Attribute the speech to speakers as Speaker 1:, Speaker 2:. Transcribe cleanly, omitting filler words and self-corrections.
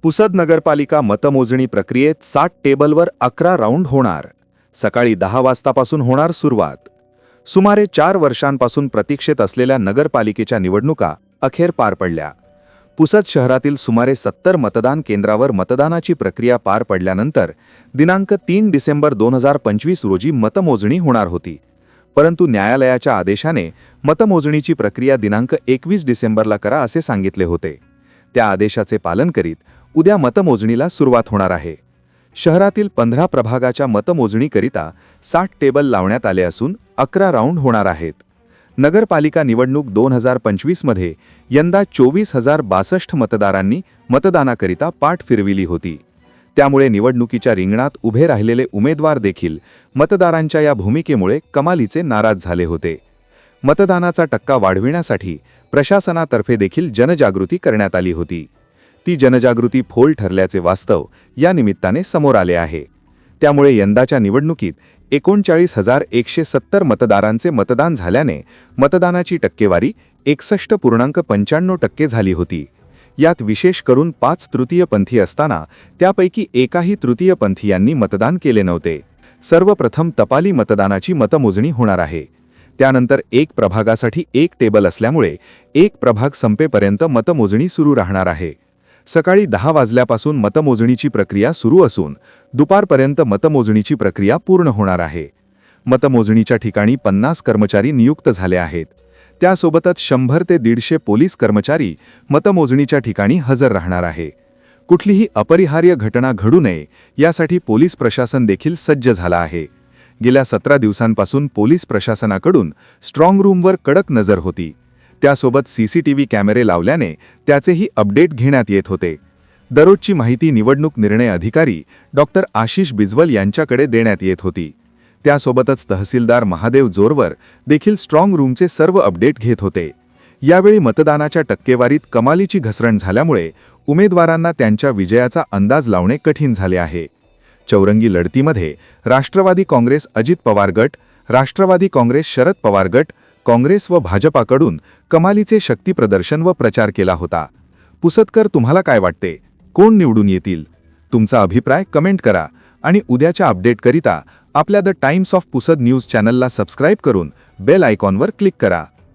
Speaker 1: पुसद नगरपालिका मतमोजणी प्रक्रियेत 60 टेबलवर 11 राऊंड होणार. सकाळी 10 वाजतापासून होणार सुरुवात. सुमारे 4 वर्षांपासून प्रतीक्षेत असलेल्या नगरपालिकेच्या निवडणुका अखेर पार पडल्या. पुसद शहरातील सुमारे 70 मतदान केंद्रावर मतदानाची प्रक्रिया पार पडल्यानंतर दिनांक 3 डिसेंबर 2025 रोजी मतमोजणी होणार होती. परंतु न्यायालयाच्या आदेशाने मतमोजणीची प्रक्रिया दिनांक 21 डिसेंबरला करा असे सांगितले होते. त्या आदेशाचे पालन करीत उद्या मतमोजणीला सुरुवात होणार आहे. शहरातील 15 प्रभागाच्या मतमोजणीकरिता 60 टेबल लावण्यात आले असून 11 राऊंड होणार आहेत. नगरपालिका निवडणूक 2025 मध्ये यंदा 24,062 मतदारांनी मतदानाकरिता पाठ फिरविली होती. त्यामुळे निवडणुकीच्या रिंगणात उभे राहिलेले उमेदवार देखील मतदारांच्या या भूमिकेमुळे कमालीचे नाराज झाले होते. मतदानाचा टक्का वाढविण्यासाठी प्रशासनातर्फे देखील जनजागृती करण्यात आली होती. ती जनजागृती फोल ठरल्याचे वास्तव या निमित्ताने समोर आले आहे. त्यामुळे यंदाच्या निवडणुकीत 39,170 मतदारांचे मतदान झाल्याने मतदानाची टक्केवारी 61.95% झाली होती. यात विशेष करून 5 तृतीयपंथी असताना त्यापैकी एकाही तृतीयपंथीयांनी मतदान केले नव्हते. सर्वप्रथम टपाली मतदानाची मतमोजणी होणार आहे. त्यानंतर एक प्रभागासाठी एक टेबल असल्यामुळे एक प्रभाग संपेपर्यंत मतमोजणी सुरू राहणार आहे. सकाळी 10 वाजल्यापासून मतमोजणीची प्रक्रिया सुरू असून दुपारपर्यंत मतमोजणीची प्रक्रिया पूर्ण होणार आहे. मतमोजणीच्या ठिकाणी 50 कर्मचारी नियुक्त झाले आहेत. त्यासोबतच 100 ते 150 पोलीस कर्मचारी मतमोजणीच्या ठिकाणी हजर राहणार आहे. कुठलीही अपरिहार्य घटना घडू नये यासाठी पोलीस प्रशासन देखील सज्ज झाला आहे. गेल्या 17 दिवसांपासून पोलीस प्रशासनाकडून स्ट्रॉंग रूमवर कडक नजर होती. त्यासोबत सीसीटीव्ही कॅमेरे लावल्याने त्याचेही अपडेट घेण्यात येत होते. दररोजची माहिती निवडणूक निर्णय अधिकारी डॉक्टर आशिष बिजवल यांच्याकडे देण्यात येत होती. त्यासोबतच तहसीलदार महादेव जोरवर देखील स्ट्रॉंग रूमचे सर्व अपडेट घेत होते. यावेळी मतदानाच्या टक्केवारीत कमालीची घसरण झाल्यामुळे उमेदवारांना त्यांच्या विजयाचा अंदाज लावणे कठीण झाले आहे. चौरंगी लढतीमध्ये राष्ट्रवादी काँग्रेस अजित पवार गट, राष्ट्रवादी काँग्रेस शरद पवार गट, काँग्रेस व भाजपाकडून कमालीचे शक्तीप्रदर्शन व प्रचार केला होता. पुसदकर, तुम्हाला काय वाटते, कोण निवडून येतील? तुमचा अभिप्राय कमेंट करा आणि उद्याच्या अपडेटकरिता आपल्या the times of Pusad news चॅनलला सबस्क्राईब करून बेल आयकॉनवर क्लिक करा.